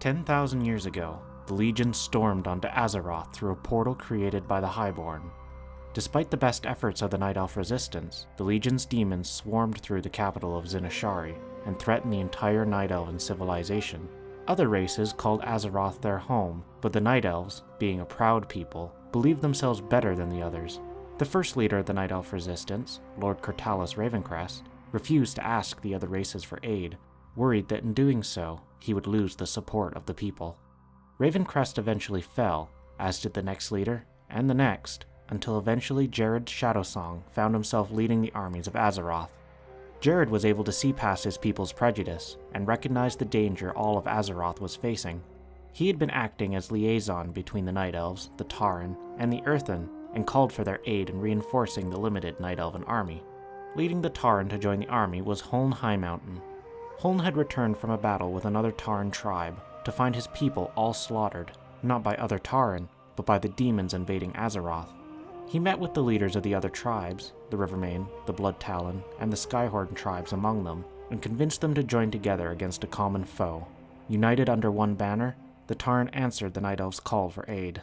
10,000 years ago, the Legion stormed onto Azeroth through a portal created by the Highborn. Despite the best efforts of the Night Elf resistance, the Legion's demons swarmed through the capital of Zinashari and threatened the entire Night Elven civilization. Other races called Azeroth their home, but the Night Elves, being a proud people, believed themselves better than the others. The first leader of the Night Elf resistance, Lord Kur'Talos Ravencrest, refused to ask the other races for aid, worried that in doing so, he would lose the support of the people. Ravencrest eventually fell, as did the next leader, and the next, until eventually Jared Shadowsong found himself leading the armies of Azeroth. Jared was able to see past his people's prejudice and recognize the danger all of Azeroth was facing. He had been acting as liaison between the Night Elves, the Tauren, and the Earthen, and called for their aid in reinforcing the limited Night Elven army. Leading the Tauren to join the army was Huln Highmountain. Huln had returned from a battle with another Tauren tribe to find his people all slaughtered, not by other Tauren, but by the demons invading Azeroth. He met with the leaders of the other tribes, the Rivermane, the Blood Talon, and the Skyhorn tribes among them, and convinced them to join together against a common foe. United under one banner, the Tauren answered the Night Elves' call for aid.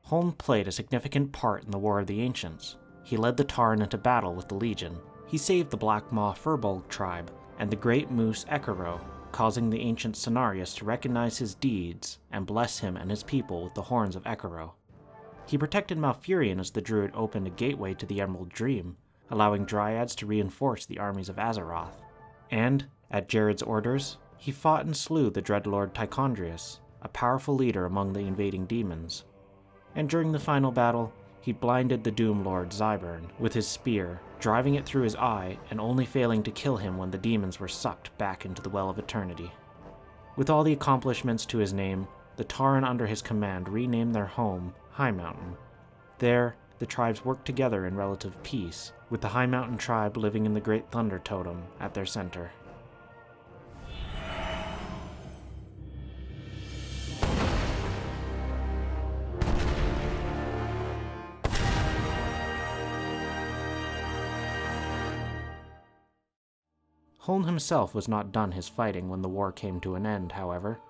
Huln played a significant part in the War of the Ancients. He led the Tauren into battle with the Legion. He saved the Black Maw Furbolg tribe and the Great Moose Ekero, causing the ancient Cenarius to recognize his deeds and bless him and his people with the horns of Ekero. He protected Malfurion as the Druid opened a gateway to the Emerald Dream, allowing Dryads to reinforce the armies of Azeroth. And, at Jared's orders, he fought and slew the Dreadlord Tichondrius, a powerful leader among the invading demons. And during the final battle, he blinded the Doom Lord Zyburn with his spear, driving it through his eye and only failing to kill him when the demons were sucked back into the Well of Eternity. With all the accomplishments to his name, the Tauren under his command renamed their home Highmountain. There, the tribes worked together in relative peace, with the Highmountain tribe living in the Great Thunder Totem at their center. Huln himself was not done his fighting when the war came to an end, however.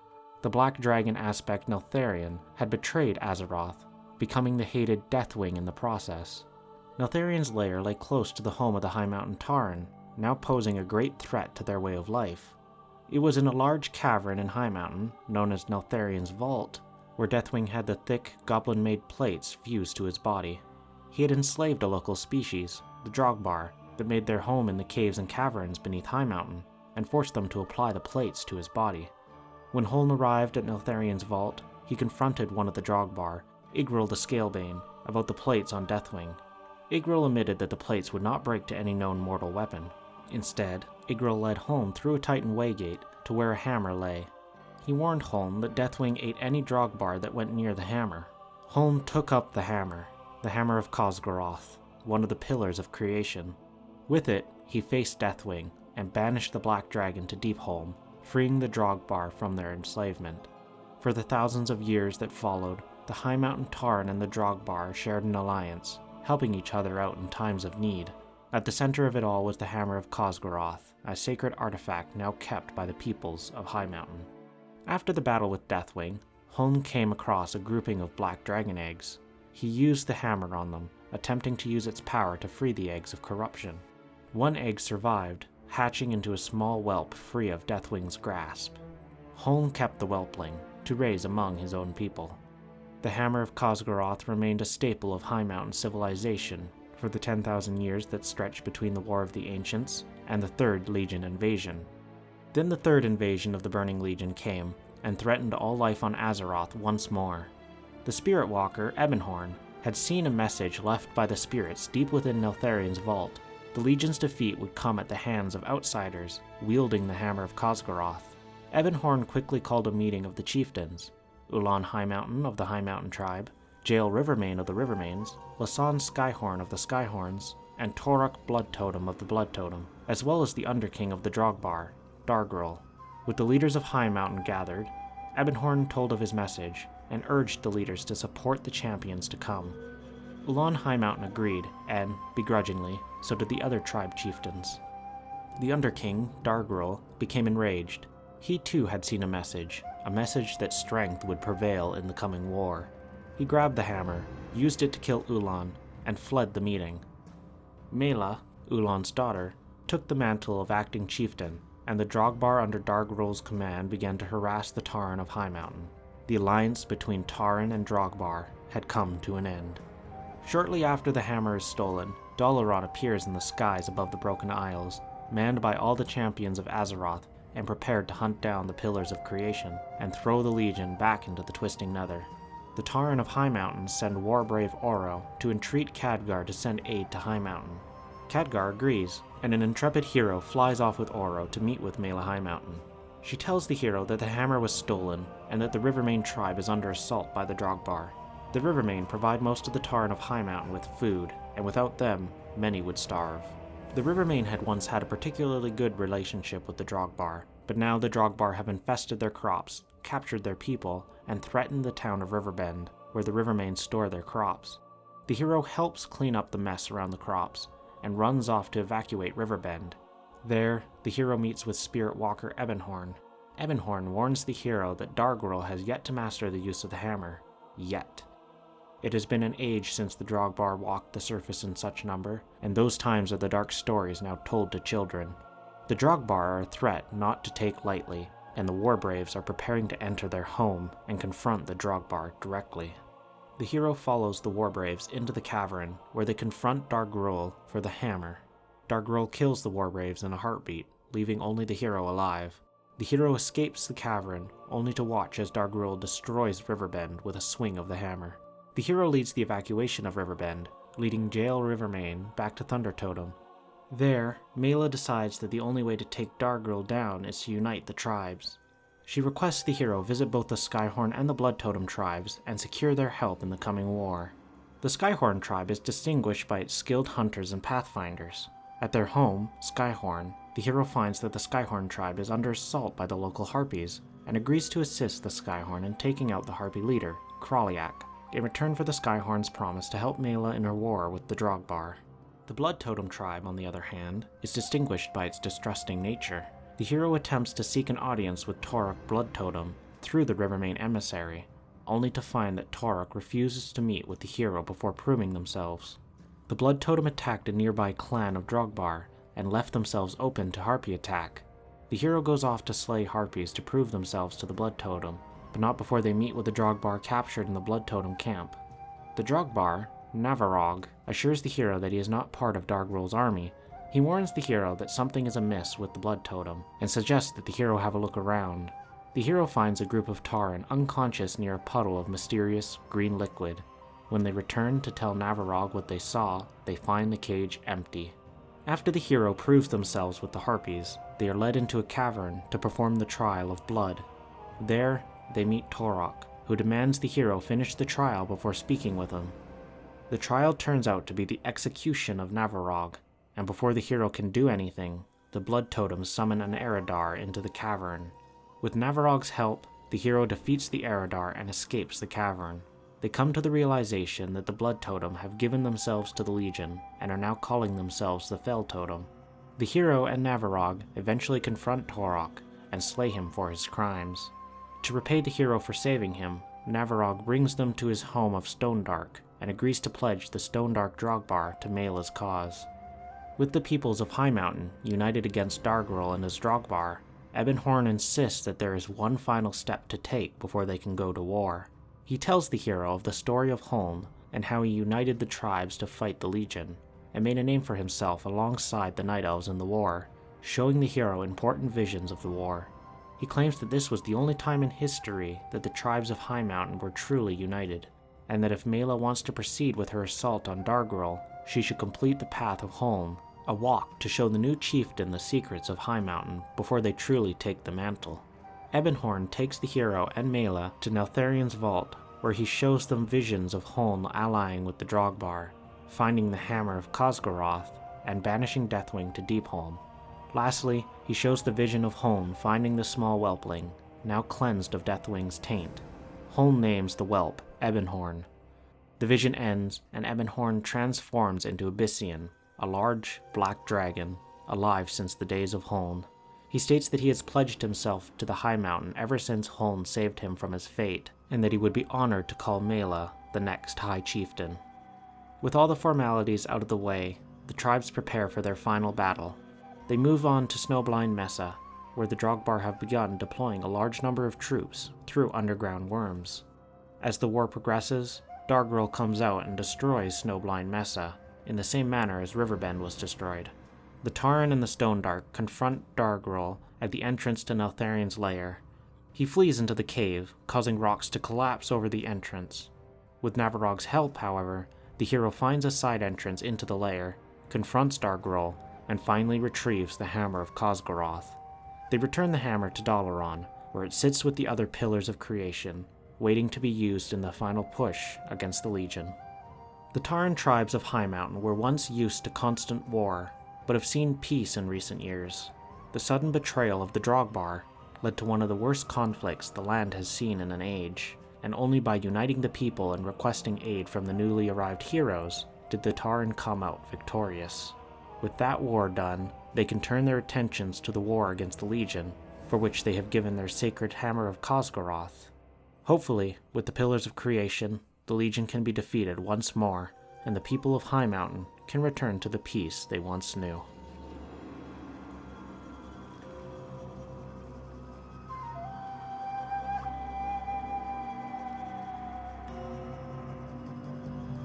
The Black Dragon aspect Neltharion had betrayed Azeroth, becoming the hated Deathwing in the process. Neltharion's lair lay close to the home of the Highmountain Tauren, now posing a great threat to their way of life. It was in a large cavern in Highmountain, known as Neltharion's Vault, where Deathwing had the thick, goblin-made plates fused to his body. He had enslaved a local species, the Drogbar, that made their home in the caves and caverns beneath Highmountain, and forced them to apply the plates to his body. When Huln arrived at Neltharion's vault, he confronted one of the Drogbar, Igril the Scalebane, about the plates on Deathwing. Igril admitted that the plates would not break to any known mortal weapon. Instead, Igril led Huln through a Titan waygate to where a hammer lay. He warned Huln that Deathwing ate any Drogbar that went near the hammer. Huln took up the Hammer of Cosgrove, one of the pillars of creation. With it, he faced Deathwing and banished the Black Dragon to Deepholm, freeing the Drogbar from their enslavement. For the thousands of years that followed, the Highmountain Tauren and the Drogbar shared an alliance, helping each other out in times of need. At the center of it all was the Hammer of Cosgrove, a sacred artifact now kept by the peoples of Highmountain. After the battle with Deathwing, Huln came across a grouping of Black Dragon eggs. He used the hammer on them, attempting to use its power to free the eggs of corruption. One egg survived, hatching into a small whelp free of Deathwing's grasp. Huln kept the whelpling, to raise among his own people. The Hammer of Cosgrove remained a staple of Highmountain civilization for the 10,000 years that stretched between the War of the Ancients and the Third Legion invasion. Then the Third invasion of the Burning Legion came, and threatened all life on Azeroth once more. The Spirit Walker, Ebonhorn, had seen a message left by the spirits deep within Neltharion's vault. The Legion's defeat would come at the hands of outsiders, wielding the Hammer of Cosgrove. Ebonhorn quickly called a meeting of the chieftains, Ulan Highmountain of the Highmountain tribe, Jael Rivermane of the Rivermanes, Lasan Skyhorn of the Skyhorns, and Torok Blood Totem of the Blood Totem, as well as the Underking of the Drogbar, Dargrul. With the leaders of Highmountain gathered, Ebonhorn told of his message, and urged the leaders to support the champions to come. Ulan Highmountain agreed, and, begrudgingly, so did the other tribe chieftains. The Underking, Dargrul, became enraged. He too had seen a message that strength would prevail in the coming war. He grabbed the hammer, used it to kill Huln, and fled the meeting. Mela, Ulan's daughter, took the mantle of acting chieftain, and the Drogbar under Dargrul's command began to harass the Tauren of Highmountain. The alliance between Tauren and Drogbar had come to an end. Shortly after the hammer is stolen, Dalaran appears in the skies above the Broken Isles, manned by all the champions of Azeroth, and prepared to hunt down the Pillars of Creation and throw the Legion back into the Twisting Nether. The Tauren of Highmountain send warbrave Oro to entreat Khadgar to send aid to Highmountain. Khadgar agrees, and an intrepid hero flies off with Oro to meet with Mela Highmountain. She tells the hero that the hammer was stolen, and that the Rivermane tribe is under assault by the Drogbar. The Rivermane provide most of the Tauren of Highmountain with food, and without them, many would starve. The Rivermane had once had a particularly good relationship with the Drogbar, but now the Drogbar have infested their crops, captured their people, and threatened the town of Riverbend, where the Rivermane store their crops. The hero helps clean up the mess around the crops, and runs off to evacuate Riverbend. There, the hero meets with Spirit Walker Ebonhorn. Ebonhorn warns the hero that Dargrul has yet to master the use of the hammer. Yet. It has been an age since the Drogbar walked the surface in such number, and those times are the dark stories now told to children. The Drogbar are a threat not to take lightly, and the Warbraves are preparing to enter their home and confront the Drogbar directly. The hero follows the Warbraves into the cavern, where they confront Dargrul for the hammer. Dargrul kills the Warbraves in a heartbeat, leaving only the hero alive. The hero escapes the cavern, only to watch as Dargrul destroys Riverbend with a swing of the hammer. The hero leads the evacuation of Riverbend, leading Jael Rivermane back to Thunder Totem. There, Mela decides that the only way to take Dargrul down is to unite the tribes. She requests the hero visit both the Skyhorn and the Blood Totem tribes and secure their help in the coming war. The Skyhorn tribe is distinguished by its skilled hunters and pathfinders. At their home, Skyhorn, the hero finds that the Skyhorn tribe is under assault by the local Harpies, and agrees to assist the Skyhorn in taking out the Harpy leader, Kraliak, in return for the Skyhorn's promise to help Mela in her war with the Drogbar. The Blood Totem tribe, on the other hand, is distinguished by its distrusting nature. The hero attempts to seek an audience with Torok Blood Totem through the Rivermane emissary, only to find that Torok refuses to meet with the hero before proving themselves. The Blood Totem attacked a nearby clan of Drogbar and left themselves open to Harpy attack. The hero goes off to slay Harpies to prove themselves to the Blood Totem, but not before they meet with the Drogbar captured in the Blood Totem camp. The Drogbar, Navarog, assures the hero that he is not part of Dargrul's army. He warns the hero that something is amiss with the Blood Totem, and suggests that the hero have a look around. The hero finds a group of Tauren unconscious near a puddle of mysterious, green liquid. When they return to tell Navarog what they saw, they find the cage empty. After the hero proves themselves with the Harpies, they are led into a cavern to perform the trial of blood. There, they meet Torok, who demands the hero finish the trial before speaking with him. The trial turns out to be the execution of Navarog, and before the hero can do anything, the Blood Totems summon an Eridar into the cavern. With Navarog's help, the hero defeats the Eridar and escapes the cavern. They come to the realization that the Blood Totem have given themselves to the Legion, and are now calling themselves the Fel Totem. The hero and Navarog eventually confront Torok, and slay him for his crimes. To repay the hero for saving him, Navarog brings them to his home of Stonedark, and agrees to pledge the Stonedark Drogbar to Mela's cause. With the peoples of Highmountain united against Dargrul and his Drogbar, Ebonhorn insists that there is one final step to take before they can go to war. He tells the hero of the story of Huln, and how he united the tribes to fight the Legion, and made a name for himself alongside the Night Elves in the war, showing the hero important visions of the war. He claims that this was the only time in history that the tribes of Highmountain were truly united, and that if Mela wants to proceed with her assault on Dargrul, she should complete the Path of Huln, a walk to show the new chieftain the secrets of Highmountain before they truly take the mantle. Ebonhorn takes the hero and Mela to Neltharion's vault, where he shows them visions of Huln allying with the Drogbar, finding the Hammer of Cosgrove, and banishing Deathwing to Deepholm. Lastly, he shows the vision of Huln finding the small whelpling, now cleansed of Deathwing's taint. Huln names the whelp Ebonhorn. The vision ends, and Ebonhorn transforms into Abyssian, a large, black dragon, alive since the days of Huln. He states that he has pledged himself to the Highmountain ever since Huln saved him from his fate, and that he would be honored to call Mela the next High Chieftain. With all the formalities out of the way, the tribes prepare for their final battle. They move on to Snowblind Mesa, where the Drogbar have begun deploying a large number of troops through underground worms. As the war progresses, Dargrel comes out and destroys Snowblind Mesa, in the same manner as Riverbend was destroyed. The Tauren and the Stonedark confront Dargrel at the entrance to Neltharion's lair. He flees into the cave, causing rocks to collapse over the entrance. With Navarog's help, however, the hero finds a side entrance into the lair, confronts Dargrel, and finally retrieves the Hammer of Cosgrove. They return the hammer to Dalaran, where it sits with the other pillars of creation, waiting to be used in the final push against the Legion. The Tauren tribes of Highmountain were once used to constant war, but have seen peace in recent years. The sudden betrayal of the Drogbar led to one of the worst conflicts the land has seen in an age, and only by uniting the people and requesting aid from the newly arrived heroes did the Tauren come out victorious. With that war done, they can turn their attentions to the war against the Legion, for which they have given their sacred Hammer of Cosgrove. Hopefully, with the Pillars of Creation, the Legion can be defeated once more, and the people of Highmountain can return to the peace they once knew.